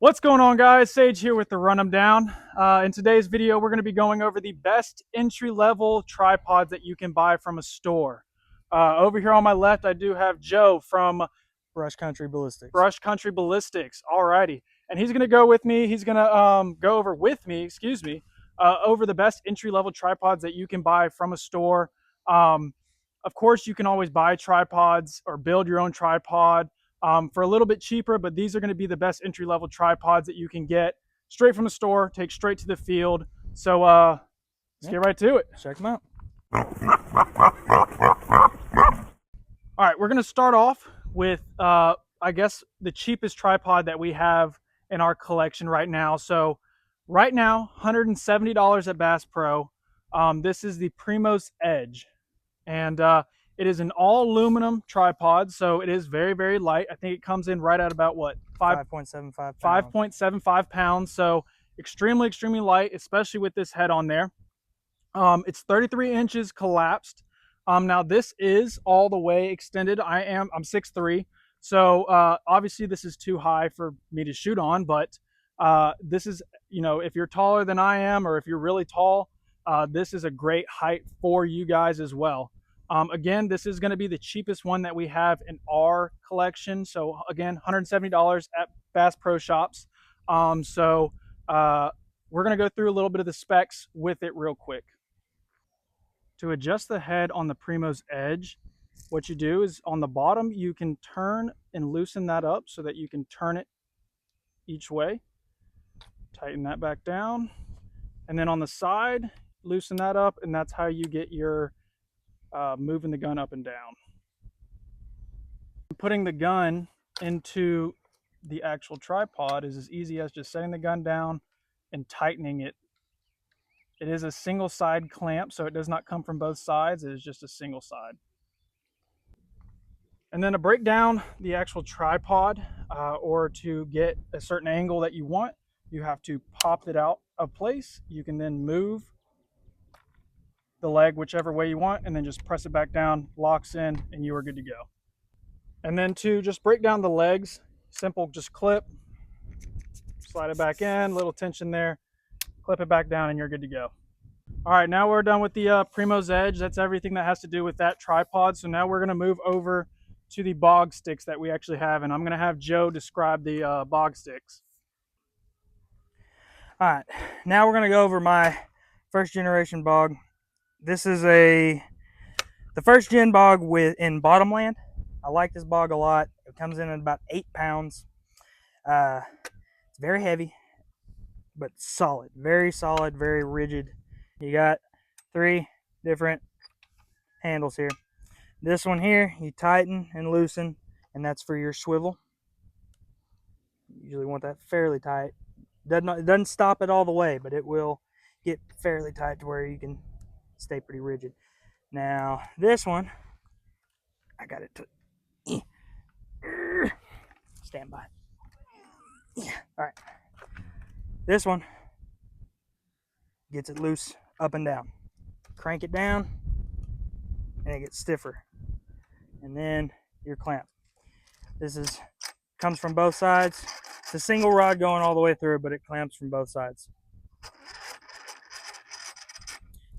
What's going on, guys? Sage here with the Run 'em Down. In today's video, we're going to be going over the best entry-level tripods that you can buy from a store. Over here on my left, I do have Joe from Brush Country Ballistics. Brush Country Ballistics. Alrighty, and he's going to go with me. He's going to go over with me, over the best entry-level tripods that you can buy from a store. Of course, you can always buy tripods or build your own tripod for a little bit cheaper, but these are going to be the best entry-level tripods that you can get straight from the store, take straight to the field. So let's get right to it. Check them out. All right, we're going to start off with, I guess, the cheapest tripod that we have in our collection right now. So right now, $170 at Bass Pro. This is the Primos Edge. And it is an all aluminum tripod, so it is very, very light. I think it comes in right at about what, 5.75 pounds. 5.75 pounds. So extremely, extremely light, especially with this head on there. It's 33 inches collapsed. Now this is all the way extended. I'm 6'3", so obviously this is too high for me to shoot on. But this is, if you're taller than I am, or if you're really tall, this is a great height for you guys as well. Again, this is going to be the cheapest one that we have in our collection. So again, $170 at Bass Pro Shops. We're going to go through a little bit of the specs with it real quick. To adjust the head on the Primos Edge, what you do is on the bottom, you can turn and loosen that up so that you can turn it each way. Tighten that back down. And then on the side, loosen that up, and that's how you get your moving the gun up and down. Putting the gun into the actual tripod is as easy as just setting the gun down and tightening it. It is a single side clamp, so it does not come from both sides. It is just a single side. And then to break down the actual tripod, or to get a certain angle that you want, you have to pop it out of place. You can then move the leg whichever way you want, and then just press it back down, locks in, and you are good to go. And then to just break down the legs, simple, just clip, slide it back in, little tension there, clip it back down, and you're good to go. All right, now we're done with the Primos Edge. That's everything that has to do with that tripod. So now we're going to move over to the bog sticks that we actually have, and I'm going to have Joe describe the bog sticks. All right, now we're going to go over my first generation bog. This is the first gen bog in bottomland. I like this bog a lot. It comes in at about 8 pounds. It's very heavy, but solid, very rigid. You got 3 different handles here. This one here, you tighten and loosen, and that's for your swivel. You usually want that fairly tight. It doesn't stop it all the way, but it will get fairly tight to where you can stay pretty rigid. Now this one, I got it to stand by. All right, this one gets it loose up and down. Crank it down, and it gets stiffer. And then your clamp. This comes from both sides. It's a single rod going all the way through, but it clamps from both sides.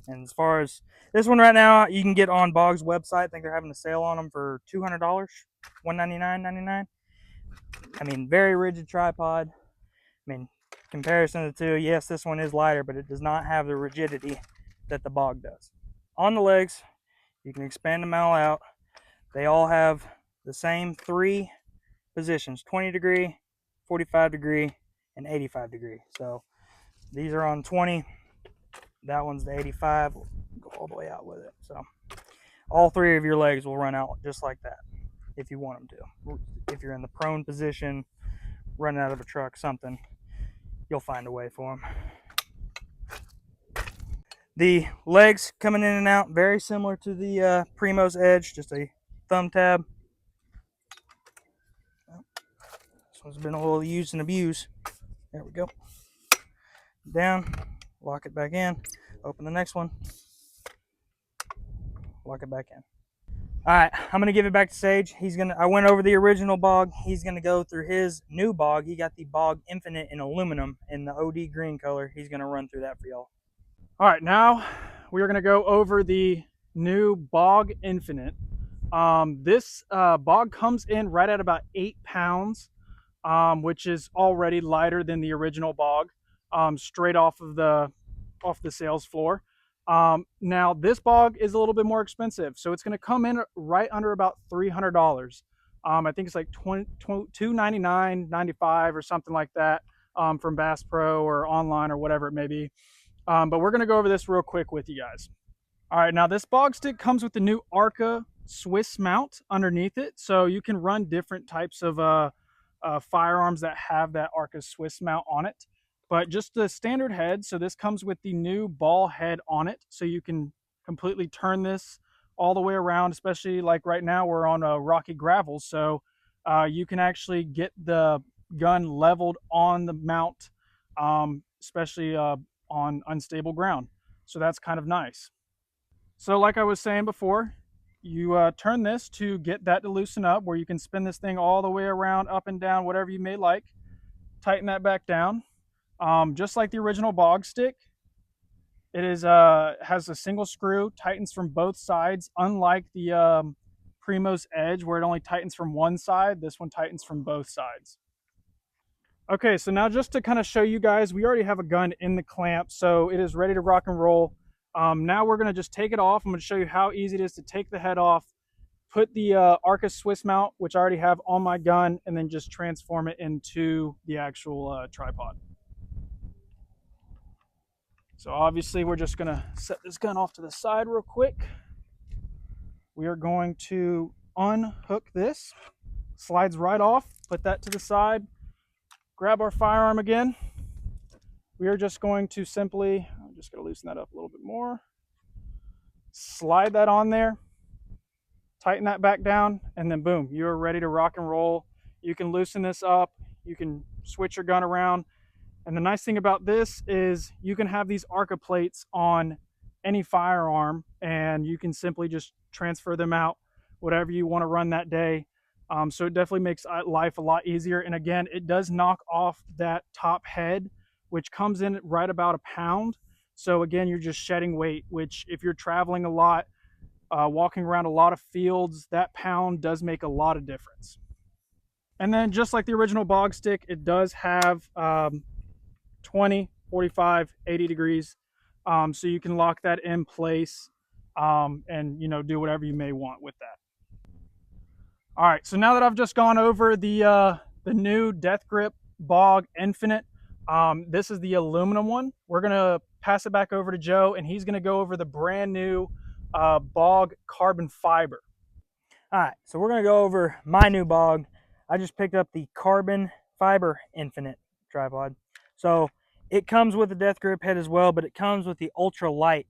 And as far as this one right now, you can get on Bog's website. I think they're having a sale on them for $200, $199.99. I mean, very rigid tripod. I mean, comparison of the two, yes, this one is lighter, but it does not have the rigidity that the Bog does. On the legs, you can expand them all out. They all have the same 3 positions: 20 degree, 45 degree, and 85 degree. So these are on 20. That one's the 85. We'll go all the way out with it. So all 3 of your legs will run out just like that if you want them to. If you're in the prone position, running out of a truck, something, you'll find a way for them. The legs coming in and out, very similar to the Primos Edge, just a thumb tab. This one's been a little used and abused. There we go. Down, lock it back in, open the next one, lock it back in. All right, I'm gonna give it back to Sage. I went over the original bog. He's gonna go through his new bog. He got the Bog Infinite in aluminum in the OD green color. He's gonna run through that for y'all. All right, now we are going to go over the new Bog Infinite. This bog comes in right at about 8 pounds, which is already lighter than the original bog, straight off the sales floor. Now this bog is a little bit more expensive, so it's going to come in right under about $300. I think it's like 299.95 or something like that, from Bass Pro or online or whatever it may be. But we're going to go over this real quick with you guys. All right, now this bog stick comes with the new Arca Swiss mount underneath it, so you can run different types of firearms that have that Arca Swiss mount on it. But just the standard head, so this comes with the new ball head on it, so you can completely turn this all the way around, especially like right now we're on a rocky gravel, so you can actually get the gun leveled on the mount, especially on unstable ground. So that's kind of nice. So like I was saying before, you turn this to get that to loosen up, where you can spin this thing all the way around, up and down, whatever you may like. Tighten that back down. Just like the original bog stick, it is has a single screw, tightens from both sides, unlike the Primo's Edge where it only tightens from one side. This one tightens from both sides. Okay, so now just to kind of show you guys, we already have a gun in the clamp, so it is ready to rock and roll. Now we're going to just take it off. I'm going to show you how easy it is to take the head off, put the Arca Swiss mount, which I already have on my gun, and then just transform it into the actual tripod. So obviously we're just going to set this gun off to the side real quick. We are going to unhook this. Slides right off, put that to the side, grab our firearm again. We are just going to simply, I'm just going to loosen that up a little bit more, slide that on there, tighten that back down, and then boom, you're ready to rock and roll. You can loosen this up, you can switch your gun around. And the nice thing about this is you can have these Arca plates on any firearm, and you can simply just transfer them out, whatever you want to run that day. So it definitely makes life a lot easier. And again, it does knock off that top head, which comes in at right about a pound. So again, you're just shedding weight, which if you're traveling a lot, walking around a lot of fields, that pound does make a lot of difference. And then just like the original bog stick, it does have 20, 45, 80 degrees. So you can lock that in place, and do whatever you may want with that. All right, so now that I've just gone over the new Death Grip Bog Infinite, this is the aluminum one. We're gonna pass it back over to Joe, and he's gonna go over the brand new Bog Carbon Fiber. All right, so we're gonna go over my new bog. I just picked up the Carbon Fiber Infinite tripod. So it comes with a death grip head as well, but it comes with the ultra light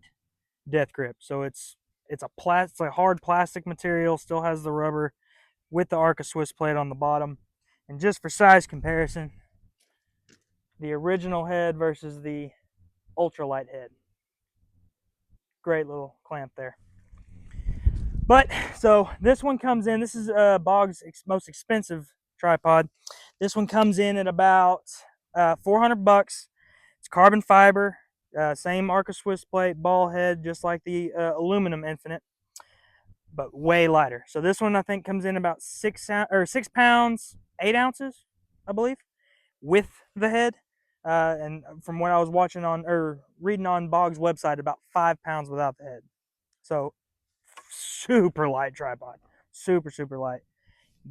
death grip. So it's a hard plastic material, still has the rubber with the Arca Swiss plate on the bottom. And just for size comparison, the original head versus the ultralight head. Great little clamp there. But so this one comes in, this is Bog's most expensive tripod. This one comes in at about $400. It's carbon fiber, same Arca Swiss plate, ball head, just like the aluminum Infinite, but way lighter. So this one I think comes in about 6 pounds 8 ounces, I believe, with the head. And from what I was watching on or reading on Bog's website, about 5 pounds without the head. So super light tripod, super light.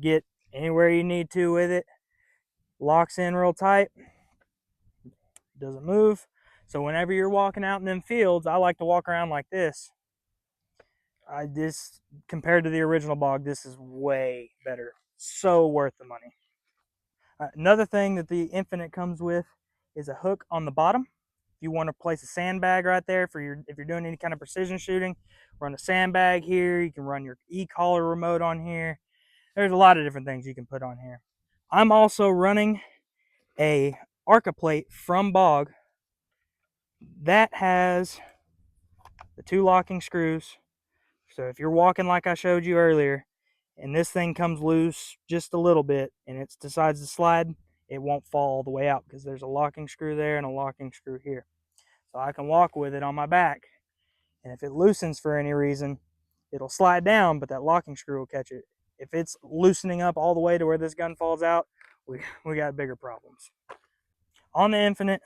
Get anywhere you need to with it. Locks in real tight. Doesn't move. So whenever you're walking out in them fields, I like to walk around like this. This compared to the original Bog, this is way better. So worth the money. Another thing that the Infinite comes with is a hook on the bottom. If you want to place a sandbag right there if you're doing any kind of precision shooting, run a sandbag here. You can run your e-collar remote on here. There's a lot of different things you can put on here. I'm also running a Arca plate from Bog that has the 2 locking screws. So if you're walking like I showed you earlier, and this thing comes loose just a little bit and it decides to slide, it won't fall all the way out because there's a locking screw there and a locking screw here. So I can walk with it on my back, and if it loosens for any reason, it'll slide down, but that locking screw will catch it. If it's loosening up all the way to where this gun falls out, we got bigger problems. On the Infinite,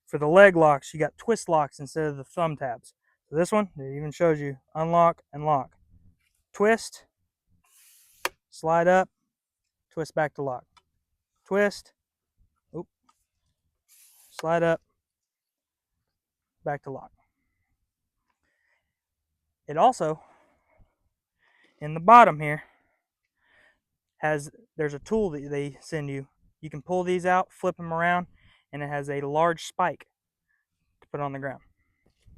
for the leg locks, you got twist locks instead of the thumb tabs. So this one, it even shows you unlock and lock. Twist, slide up, twist back to lock. Twist, oop, slide up, back to lock. It also, in the bottom here, there's a tool that they send you. You can pull these out, flip them around, and it has a large spike to put on the ground.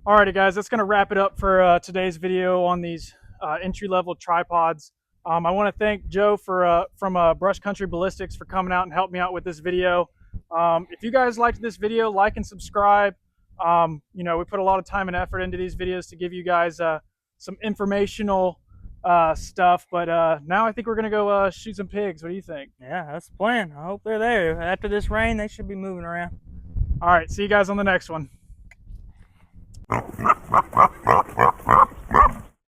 Alrighty, guys, that's going to wrap it up for today's video on these entry-level tripods. I want to thank Joe from Brush Country Ballistics for coming out and helping me out with this video. If you guys liked this video, like and subscribe. You know, we put a lot of time and effort into these videos to give you guys some informational stuff. But now I think we're going to go shoot some pigs. What do you think? Yeah, that's the plan. I hope they're there. After this rain, they should be moving around. All right, see you guys on the next one.